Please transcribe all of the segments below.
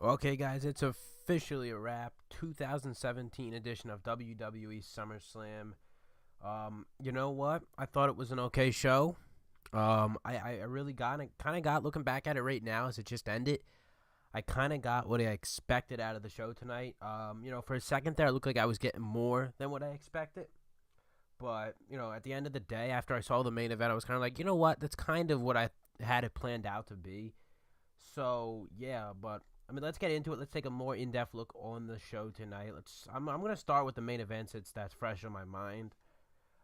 Okay, guys, it's officially a wrap. 2017 edition of WWE SummerSlam. You know what? I thought it was an okay show. I really kind of got looking back at it right now as it just ended. I kind of got what I expected out of the show tonight. For a second there, it looked like I was getting more than what I expected. But at the end of the day, after I saw the main event, I was kind of like, you know what? That's kind of what I had it planned out to be. So yeah, but I mean, let's get into it. Let's take a more in-depth look on the show tonight. I'm gonna start with the main event since that's fresh on my mind.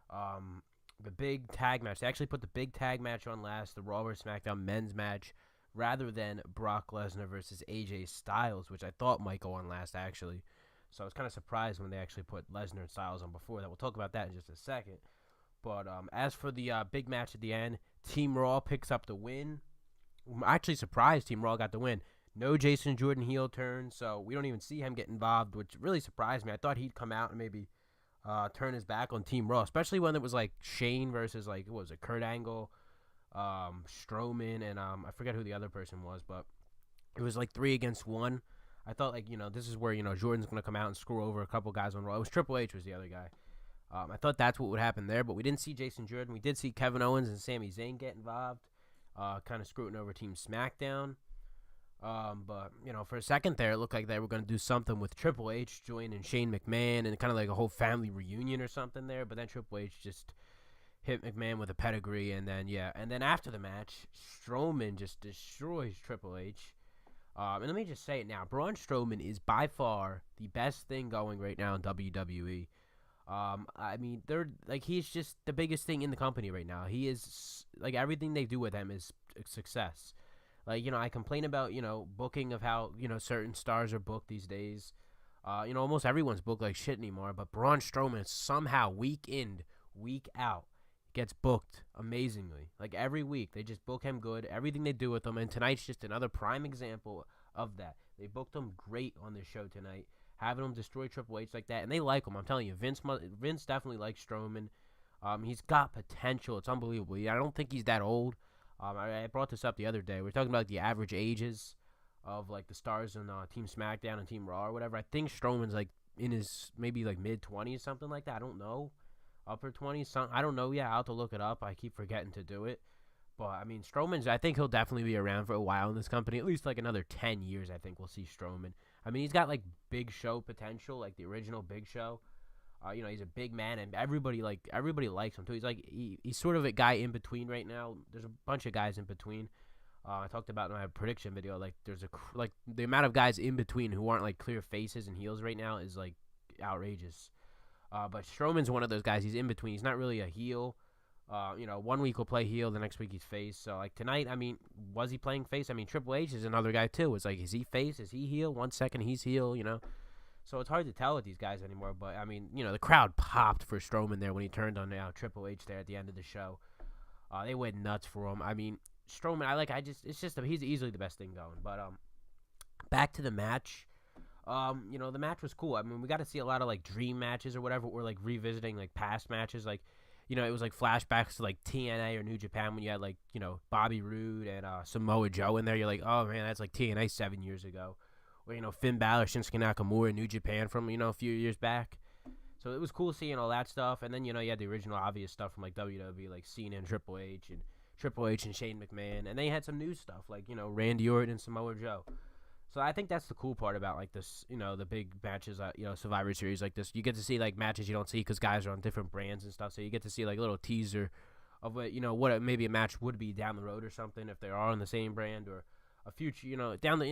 Um, the big tag match. They actually put the big tag match on last, the Raw vs SmackDown men's match, rather than Brock Lesnar versus AJ Styles, which I thought might go on last actually. So I was kind of surprised when they actually put Lesnar and Styles on before that. We'll talk about that in just a second. But as for the big match at the end, Team Raw picks up the win. I'm actually surprised Team Raw got the win. No Jason Jordan heel turn, so we don't even see him get involved, which really surprised me. I thought he'd come out and maybe turn his back on Team Raw, especially when it was like Shane versus like what was it, Kurt Angle, Strowman, and I forget who the other person was, but it was like 3 against 1. I thought like this is where Jordan's gonna come out and screw over a couple guys on Raw. It was Triple H was the other guy. I thought that's what would happen there, but we didn't see Jason Jordan. We did see Kevin Owens and Sami Zayn get involved, kind of screwing over Team SmackDown. But for a second there, it looked like they were going to do something with Triple H joining Shane McMahon and kind of like a whole family reunion or something there. But then Triple H just hit McMahon with a pedigree, and then after the match, Strowman just destroys Triple H. And let me just say it now, Braun Strowman is by far the best thing going right now in WWE. I mean, they're like he's just the biggest thing in the company right now. He is like everything they do with him is a success. Like I complain about booking of how certain stars are booked these days. Almost everyone's booked like shit anymore. But Braun Strowman somehow week in, week out gets booked amazingly. Like every week they just book him good. Everything they do with him, and tonight's just another prime example of that. They booked him great on this show tonight, having him destroy Triple H like that, and they like him. I'm telling you, Vince definitely likes Strowman. He's got potential. It's unbelievable. I don't think he's that old. I brought this up the other day. We are talking about the average ages of like the stars in Team SmackDown and Team Raw or whatever. I think Strowman's like in his maybe like mid-20s, something like that. I don't know, upper 20s. I don't know. Yeah, I'll have to look it up. I keep forgetting to do it. But I mean, Strowman's. I think he'll definitely be around for a while in this company. At least like another 10 years. I think we'll see Strowman. I mean, he's got like Big Show potential, like the original Big Show. He's a big man, and everybody likes him too. He's sort of a guy in between right now. There's a bunch of guys in between. I talked about in my prediction video. Like like the amount of guys in between who aren't like clear faces and heels right now is like outrageous. But Strowman's one of those guys. He's in between. He's not really a heel. 1 week he'll play heel, the next week he's face. So like tonight, I mean, was he playing face? I mean, Triple H is another guy too. It's like, is he face? Is he heel? 1 second he's heel. So it's hard to tell with these guys anymore. But, I mean, the crowd popped for Strowman there when he turned on Triple H there at the end of the show. They went nuts for him. I mean, Strowman, he's easily the best thing going. But back to the match. The match was cool. I mean, we got to see a lot of, like, dream matches or whatever. Or, like, revisiting, like, past matches. Like, it was, like, flashbacks to, like, TNA or New Japan when you had, like, Bobby Roode and Samoa Joe in there. You're like, oh, man, that's, like, TNA 7 years ago. Or, Finn Balor, Shinsuke Nakamura, New Japan from, a few years back. So it was cool seeing all that stuff. And then, you had the original obvious stuff from, like, WWE, like Cena and Triple H and Shane McMahon. And they had some new stuff, like, Randy Orton and Samoa Joe. So I think that's the cool part about, like, this, the big matches, Survivor Series like this. You get to see, like, matches you don't see because guys are on different brands and stuff. So you get to see, like, a little teaser of what maybe a match would be down the road or something if they are on the same brand or a future,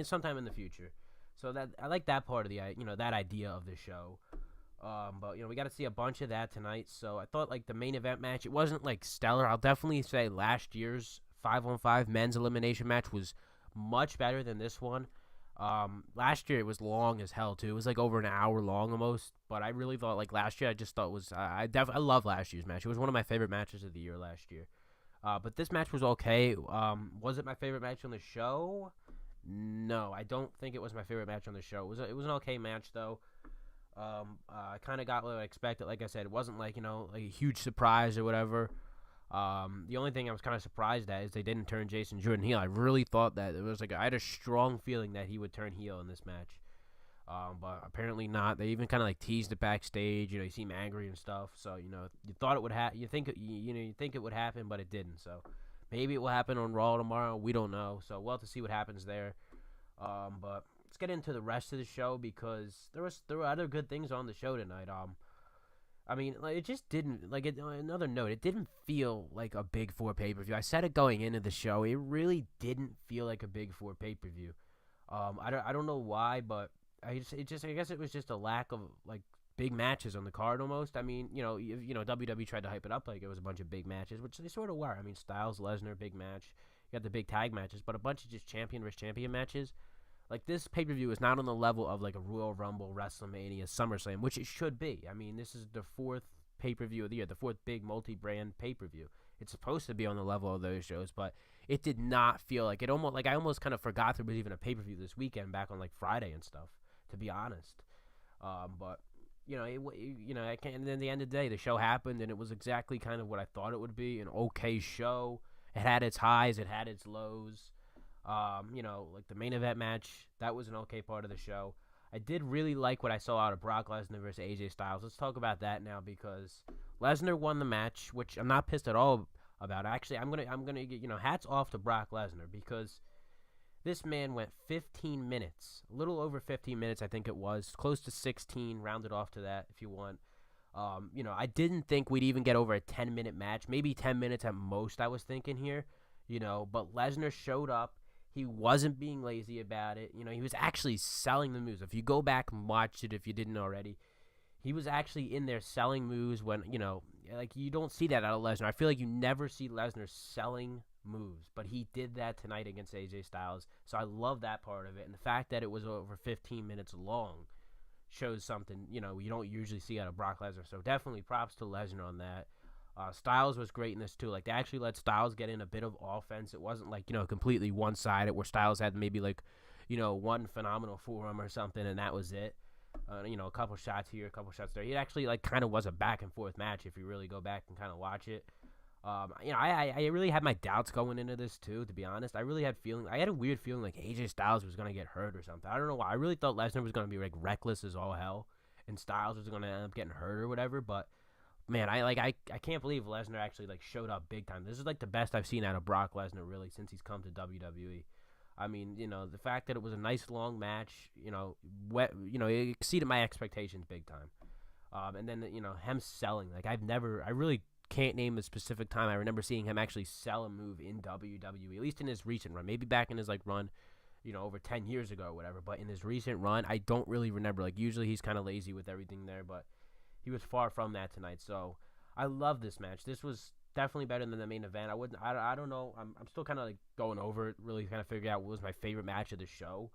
sometime in the future. So that I like that part of the that idea of the show. But we got to see a bunch of that tonight. So I thought like the main event match, it wasn't like stellar. I'll definitely say last year's 5-on-5 men's elimination match was much better than this one. Last year it was long as hell too. It was like over an hour long almost. But I really thought like last year I just thought was I love last year's match. It was one of my favorite matches of the year last year. But this match was okay. Was it my favorite match on the show? No, I don't think it was my favorite match on the show. It was an okay match though. I kind of got what I expected. Like I said, it wasn't like like a huge surprise or whatever. The only thing I was kind of surprised at is they didn't turn Jason Jordan heel. I really thought that it was like I had a strong feeling that he would turn heel in this match. But apparently not. They even kind of like teased it backstage. You seem angry and stuff. So you thought it would happen. You think it would happen, but it didn't. So maybe it will happen on Raw tomorrow. We don't know. So we'll have to see what happens there. But let's get into the rest of the show because there were other good things on the show tonight. I mean, like, it just didn't, like, another note, it didn't feel like a Big Four pay-per-view. I said it going into the show. It really didn't feel like a Big Four pay-per-view. I don't know why, but I guess it was just a lack of, like, big matches on the card almost. I mean, WWE tried to hype it up like it was a bunch of big matches, which they sort of were. I mean, Styles, Lesnar, big match. You got the big tag matches, but a bunch of just champion versus champion matches. Like, this pay-per-view is not on the level of, like, a Royal Rumble, WrestleMania, SummerSlam, which it should be. I mean, this is the fourth pay-per-view of the year, the fourth big multi-brand pay-per-view. It's supposed to be on the level of those shows, but it did not feel like it. I almost kind of forgot there was even a pay-per-view this weekend back on, like, Friday and stuff, to be honest. But, and then at the end of the day, the show happened, and it was exactly kind of what I thought it would be, an okay show. It had its highs, it had its lows. Like the main event match, that was an okay part of the show. I did really like what I saw out of Brock Lesnar versus AJ Styles. Let's talk about that now because Lesnar won the match, which I'm not pissed at all about. Actually, I'm gonna get hats off to Brock Lesnar because this man went 15 minutes, a little over 15 minutes, I think it was, close to 16, rounded off to that if you want. I didn't think we'd even get over a 10-minute match, maybe 10 minutes at most. I was thinking here, but Lesnar showed up. He wasn't being lazy about it. He was actually selling the moves. If you go back and watch it, if you didn't already, he was actually in there selling moves when, like you don't see that out of Lesnar. I feel like you never see Lesnar selling moves, but he did that tonight against AJ Styles. So I love that part of it. And the fact that it was over 15 minutes long shows something, you don't usually see out of Brock Lesnar. So definitely props to Lesnar on that. Styles was great in this too. Like they actually let Styles get in a bit of offense. It wasn't like completely one-sided where Styles had maybe like one phenomenal forearm or something and that was it. A couple shots here, a couple shots there. It actually like kind of was a back and forth match if you really go back and kind of watch it. I really had my doubts going into this too. To be honest, I had a weird feeling like AJ Styles was gonna get hurt or something. I don't know why. I really thought Lesnar was gonna be like reckless as all hell, and Styles was gonna end up getting hurt or whatever, but. Man, I can't believe Lesnar actually like showed up big time. This is like the best I've seen out of Brock Lesnar really since he's come to WWE. I mean, the fact that it was a nice long match, it exceeded my expectations big time. And then him selling, like I really can't name a specific time I remember seeing him actually sell a move in WWE, at least in his recent run. Maybe back in his like run, over 10 years ago or whatever. But in his recent run, I don't really remember. Like usually he's kind of lazy with everything there, but. He was far from that tonight, so I love this match. This was definitely better than the main event. I don't know. I'm still kind of like going over it, really kind of figure out what was my favorite match of the show.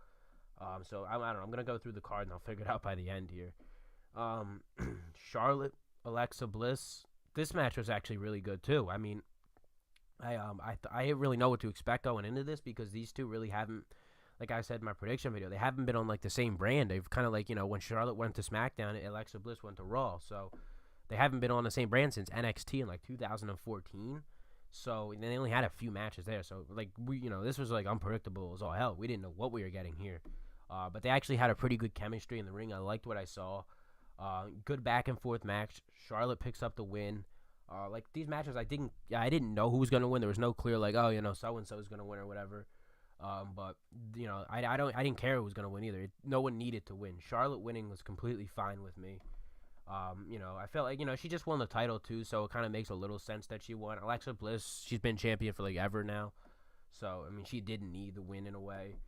So I don't know. I'm gonna go through the card and I'll figure it out by the end here. Charlotte, Alexa Bliss. This match was actually really good too. I mean, I didn't really know what to expect going into this because these two really haven't. Like I said in my prediction video, they haven't been on like the same brand. They've kind of like, when Charlotte went to SmackDown, Alexa Bliss went to Raw. So they haven't been on the same brand since NXT in like 2014. So they only had a few matches there. So like this was like unpredictable as all hell. We didn't know what we were getting here. But they actually had a pretty good chemistry in the ring. I liked what I saw. Good back and forth match. Charlotte picks up the win. Like these matches, I didn't know who was gonna win. There was no clear like, so and so is gonna win or whatever. But I didn't care who was gonna win either. No one needed to win. Charlotte winning was completely fine with me. I felt like she just won the title too, so it kind of makes a little sense that she won. Alexa Bliss, she's been champion for like ever now, so I mean she didn't need the win in a way.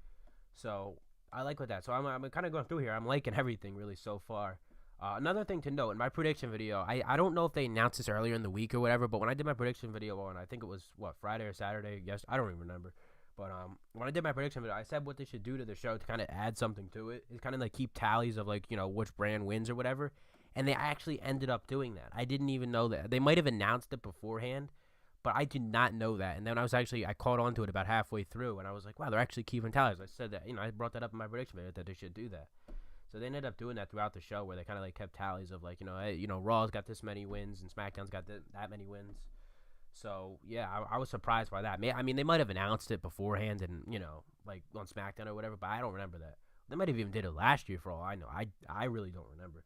So I like with that. So I'm kind of going through here. I'm liking everything really so far. Another thing to note in my prediction video, I don't know if they announced this earlier in the week or whatever, but when I did my prediction video on I think it was Friday or Saturday. Yes, I don't even remember. But when I did my prediction video, I said what they should do to the show to kind of add something to it. Is kind of like keep tallies of like, which brand wins or whatever. And they actually ended up doing that. I didn't even know that. They might have announced it beforehand, but I did not know that. And then I caught on to it about halfway through, and I was like, wow, they're actually keeping tallies. I said that, I brought that up in my prediction video that they should do that. So they ended up doing that throughout the show where they kind of like kept tallies of like, hey, Raw's got this many wins and SmackDown's got that many wins. So yeah, I was surprised by that. I mean, they might have announced it beforehand, and like on SmackDown or whatever, but I don't remember that. They might have even did it last year for all I know. I really don't remember.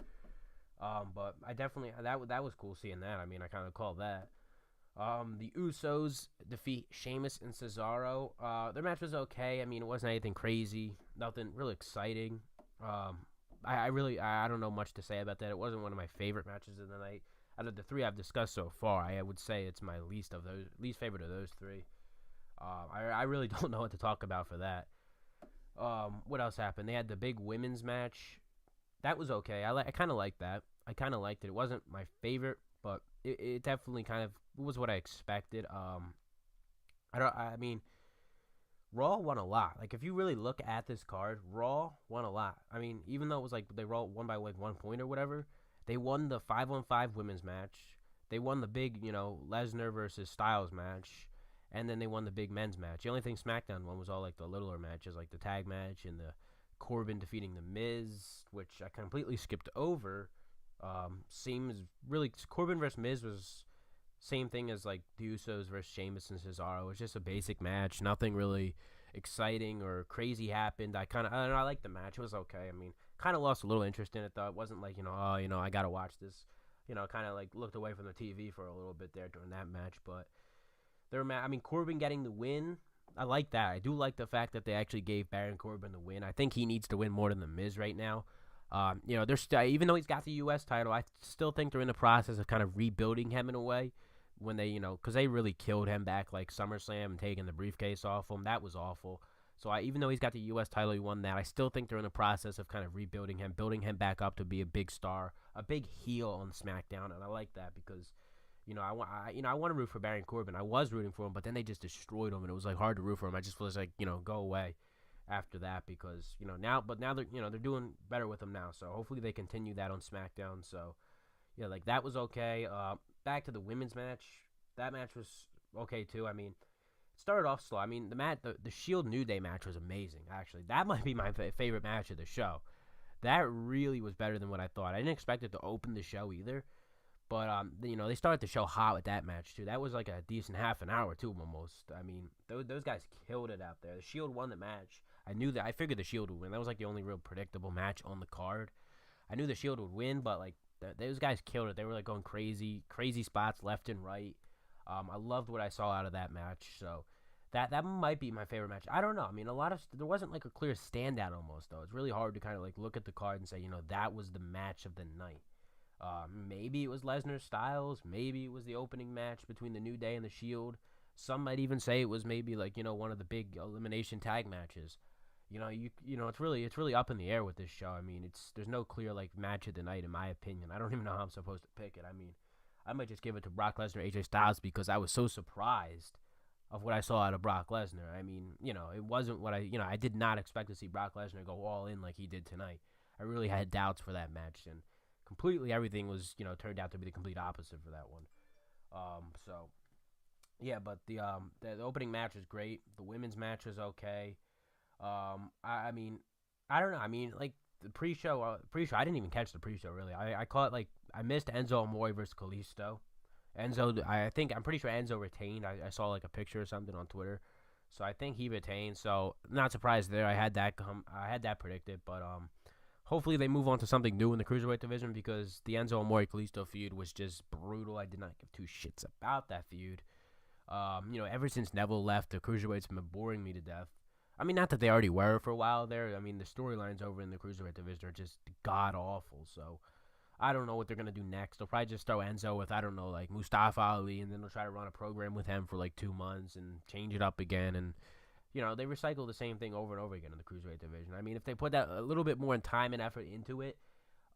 But I definitely that was cool seeing that. I mean, I kind of call that. The Usos defeat Sheamus and Cesaro. Their match was okay. I mean, it wasn't anything crazy, nothing really exciting. Um, I don't know much to say about that. It wasn't one of my favorite matches of the night. Out of the three I've discussed so far, I would say it's my least favorite of those three. I really don't know what to talk about for that. What else happened? They had the big women's match. That was okay. I kind of liked that. I kind of liked it. It wasn't my favorite, but it definitely kind of was what I expected. I mean, Raw won a lot. Like, if you really look at this card, Raw won a lot. I mean, even though it was like they Raw won by like 1 point or whatever, they won the 5-on-5 women's match. They won the big, Lesnar versus Styles match, and then they won the big men's match. The only thing SmackDown won was all like the littler matches, like the tag match and the Corbin defeating the Miz, which I completely skipped over. Seems really Corbin versus Miz was same thing as like the Usos versus Sheamus and Cesaro. It was just a basic match. Nothing really exciting or crazy happened. I don't know, I liked the match. It was okay. I mean, kind of lost a little interest in it though. It wasn't like I gotta watch this. Kind of like looked away from the TV for a little bit there during that match. But I mean, Corbin getting the win. I like that. I do like the fact that they actually gave Baron Corbin the win. I think he needs to win more than the Miz right now. Even though he's got the U.S. title, I still think they're in the process of kind of rebuilding him in a way. When they, because they really killed him back like SummerSlam and taking the briefcase off him. That was awful. So even though he's got the U.S. title, he won that. I still think they're in the process of kind of rebuilding him, building him back up to be a big star, a big heel on SmackDown, and I like that because, I want to root for Baron Corbin. I was rooting for him, but then they just destroyed him, and it was like hard to root for him. I just was like, go away after that because now they're doing better with him now. So hopefully they continue that on SmackDown. So yeah, like that was okay. Back to the women's match. That match was okay too. I mean, it started off slow. I mean, the Shield New Day match was amazing. Actually, that might be my favorite match of the show. That really was better than what I thought. I didn't expect it to open the show either. But they started the show hot with that match too. That was like a decent half an hour too, almost. I mean, those guys killed it out there. The Shield won the match. I knew that. I figured the Shield would win. That was like the only real predictable match on the card. I knew the Shield would win, but like those guys killed it. They were like going crazy spots left and right. I loved what I saw out of that match. So that might be my favorite match. I don't know. I mean, there wasn't like a clear standout almost though. It's really hard to kind of like look at the card and say, that was the match of the night. Maybe it was Lesnar Styles. Maybe it was the opening match between the New Day and the Shield. Some might even say it was maybe like one of the big elimination tag matches. It's really up in the air with this show. I mean, there's no clear like match of the night in my opinion. I don't even know how I'm supposed to pick it. I mean, I might just give it to Brock Lesnar, AJ Styles because I was so surprised of what I saw out of Brock Lesnar. I mean, it wasn't what I did not expect to see Brock Lesnar go all in like he did tonight. I really had doubts for that match and completely everything was, turned out to be the complete opposite for that one. So yeah, but the opening match was great. The women's match was okay. I mean, I don't know. I mean, like the pre-show, I didn't even catch the pre-show really. I caught like I missed Enzo Amore versus Kalisto. I'm pretty sure Enzo retained. I saw like a picture or something on Twitter, so I think he retained. So not surprised there. I had that predicted, but hopefully they move on to something new in the cruiserweight division because the Enzo Amore Kalisto feud was just brutal. I did not give two shits about that feud. Ever since Neville left, the cruiserweights have been boring me to death. I mean, not that they already were for a while there. I mean, the storylines over in the cruiserweight division are just god awful. So I don't know what they're gonna do next. They'll probably just throw Enzo with like Mustafa Ali, and then they'll try to run a program with him for like 2 months and change it up again. And they recycle the same thing over and over again in the cruiserweight division. I mean, if they put that a little bit more time and effort into it,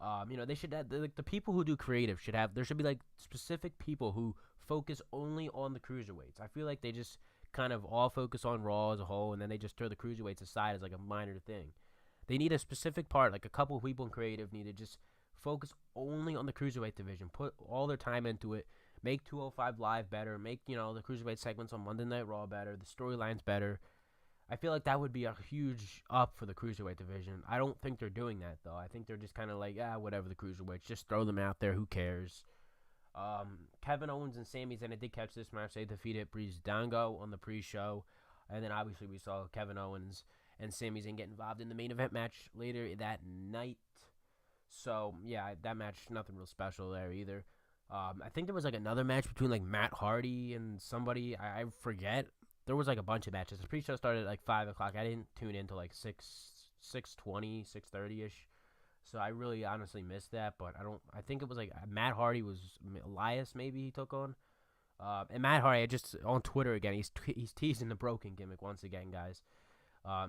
they should have the people who do creative there should be like specific people who focus only on the cruiserweights. I feel like they just kind of all focus on Raw as a whole, and then they just throw the cruiserweights aside as like a minor thing. They need a specific part, like a couple of people in creative need to just focus only on the cruiserweight division, put all their time into it, make 205 Live better, make the cruiserweight segments on Monday Night Raw better, the storylines better. I feel like that would be a huge up for the cruiserweight division. I don't think they're doing that though. I think they're just kind of like, whatever, the cruiserweights, just throw them out there. Who cares? Kevin Owens and Sami Zayn, I did catch this match. They defeated Breeze Dango on the pre-show, and then obviously we saw Kevin Owens and Sami Zayn get involved in the main event match later that night. So yeah, that match, nothing real special there either. I think there was like another match between like Matt Hardy and somebody. I forget. There was like a bunch of matches. The pre-show started at like 5 o'clock. I didn't tune in till like 6:20, 6:30 ish. So I really honestly missed that. But I think it was like Matt Hardy was Elias. Maybe he took on. And Matt Hardy, I just on Twitter again. He's teasing the broken gimmick once again, guys.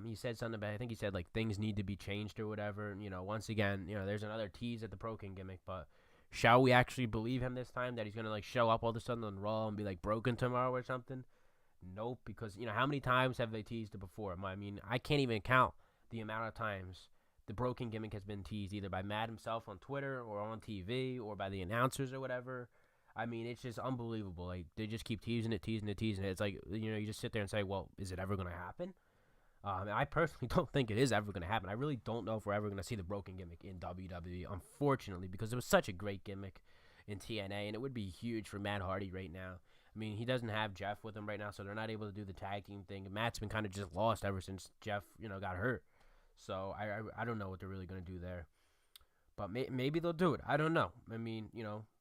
He said something about, I think he said like things need to be changed or whatever. Once again, there's another tease at the broken gimmick, but shall we actually believe him this time that he's gonna like show up all of a sudden on Raw and be like broken tomorrow or something? Nope, because how many times have they teased it before? I mean, I can't even count the amount of times the broken gimmick has been teased either by Matt himself on Twitter or on TV or by the announcers or whatever. I mean, it's just unbelievable. Like they just keep teasing it. It's like you just sit there and say, well, is it ever gonna happen? I personally don't think it is ever going to happen. I really don't know if we're ever going to see the broken gimmick in WWE, unfortunately, because it was such a great gimmick in TNA, and it would be huge for Matt Hardy right now. I mean, he doesn't have Jeff with him right now, so they're not able to do the tag team thing. Matt's been kind of just lost ever since Jeff, got hurt. So I don't know what they're really going to do there. But maybe they'll do it. I don't know. I mean,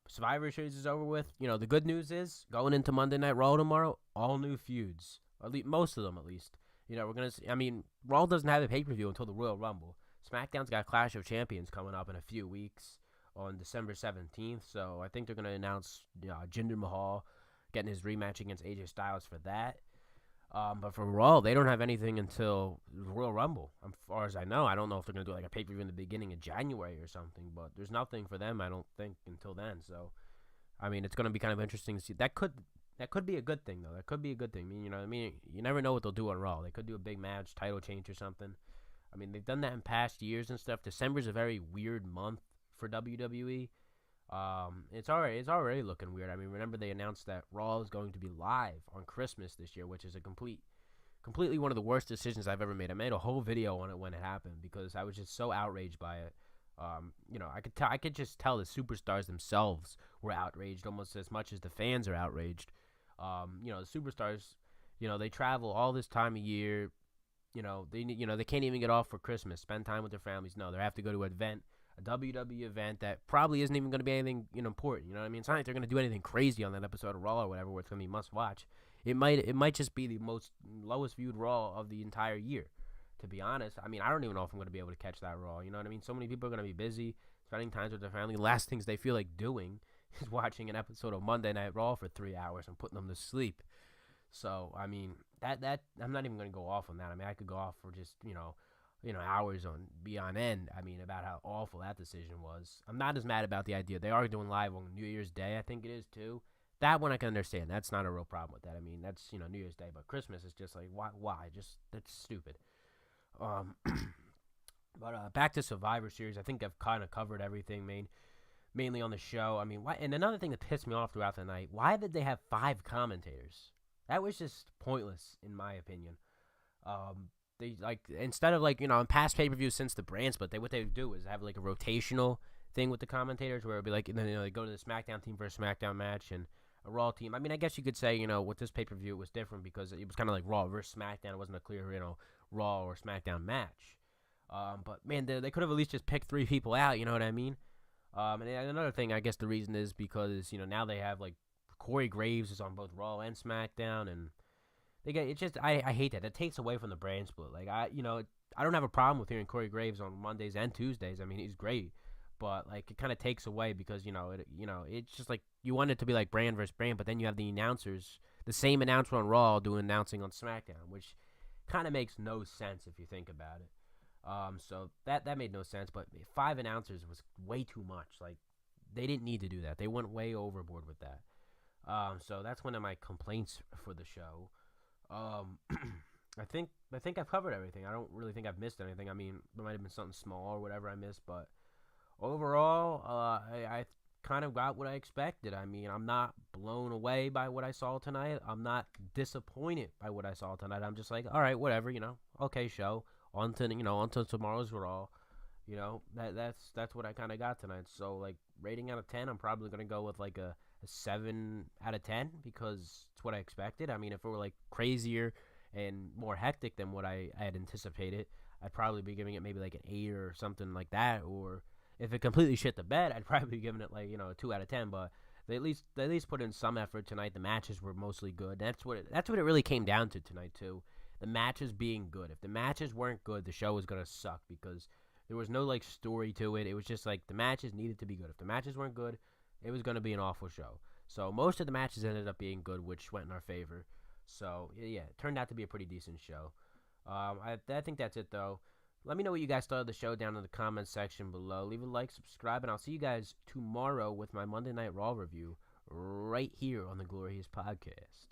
Survivor Series is over with. The good news is, going into Monday Night Raw tomorrow, all new feuds. At least, most of them, at least. We're going to see. I mean, Raw doesn't have a pay-per-view until the Royal Rumble. SmackDown's got Clash of Champions coming up in a few weeks on December 17th. So I think they're going to announce Jinder Mahal getting his rematch against AJ Styles for that. But for Raw, they don't have anything until the Royal Rumble. As far as I know, I don't know if they're going to do like a pay-per-view in the beginning of January or something. But there's nothing for them, I don't think, until then. So, I mean, it's going to be kind of interesting to see. That could be a good thing, though. That could be a good thing. I mean, you never know what they'll do on Raw. They could do a big match, title change or something. I mean, they've done that in past years and stuff. December's a very weird month for WWE. It's already looking weird. I mean, remember they announced that Raw is going to be live on Christmas this year, which is a completely one of the worst decisions I've ever made. I made a whole video on it when it happened because I was just so outraged by it. I could just tell the superstars themselves were outraged almost as much as the fans are outraged. The superstars, they travel all this time of year. They can't even get off for Christmas, spend time with their families. No, they have to go to an event, a WWE event that probably isn't even going to be anything important. You know what I mean? It's not like they're going to do anything crazy on that episode of Raw or whatever where it's going to be must watch. It might just be the lowest viewed Raw of the entire year, to be honest. I mean, I don't even know if I'm going to be able to catch that Raw. You know what I mean? So many people are going to be busy, spending time with their family. The last things they feel like doing is watching an episode of Monday Night Raw for 3 hours and putting them to sleep. So, I mean, that I'm not even going to go off on that. I mean, I could go off for just, hours on end. I mean, about how awful that decision was. I'm not as mad about the idea. They are doing live on New Year's Day, I think it is too. That one I can understand. That's not a real problem with that. I mean, that's, New Year's Day, but Christmas is just like, why? Just, that's stupid. But back to Survivor Series. I think I've kind of covered everything, mainly on the show. I mean, why? And another thing that pissed me off throughout the night, why did they have 5 commentators? That was just pointless, in my opinion. They instead of in past pay-per-views since the brand split, what they would do is have like a rotational thing with the commentators where it'd be like, and then they go to the SmackDown team for a SmackDown match and a Raw team. I mean, I guess you could say with this pay-per-view it was different because it was kind of like Raw versus SmackDown. It wasn't a clear Raw or SmackDown match. But man, they could have at least just picked 3 people out. You know what I mean? And another thing, I guess the reason is because now they have like Corey Graves is on both Raw and SmackDown, and they get it's just I hate that. It takes away from the brand split. Like I don't have a problem with hearing Corey Graves on Mondays and Tuesdays. I mean, he's great, but like it kind of takes away because it's just like you want it to be like brand versus brand, but then you have the announcers, the same announcer on Raw doing announcing on SmackDown, which kind of makes no sense if you think about it. So that made no sense, but 5 announcers was way too much. Like they didn't need to do that. They went way overboard with that. So that's one of my complaints for the show. I think I've covered everything. I don't really think I've missed anything. I mean, there might have been something small or whatever I missed, but overall, I kind of got what I expected. I mean, I'm not blown away by what I saw tonight. I'm not disappointed by what I saw tonight. I'm just like, all right, whatever, okay, show. On to tomorrow's Raw. That's what I kind of got tonight. So like rating out of 10, I'm probably gonna go with like a a 7 out of 10 because it's what I expected. I mean, if it were like crazier and more hectic than what I had anticipated, I'd probably be giving it maybe like an 8 or something like that. Or if it completely shit the bed, I'd probably be giving it like a 2 out of 10. But they at least put in some effort tonight. The matches were mostly good. That's what it really came down to tonight too. The matches being good. If the matches weren't good, the show was gonna suck because there was no like story to it. It was just like the matches needed to be good. If the matches weren't good, it was gonna be an awful show. So most of the matches ended up being good, which went in our favor. So yeah, it turned out to be a pretty decent show. I think that's it though. Let me know what you guys thought of the show down in the comments section below. Leave a like, subscribe, and I'll see you guys tomorrow with my Monday Night Raw review right here on the Glorious Podcast.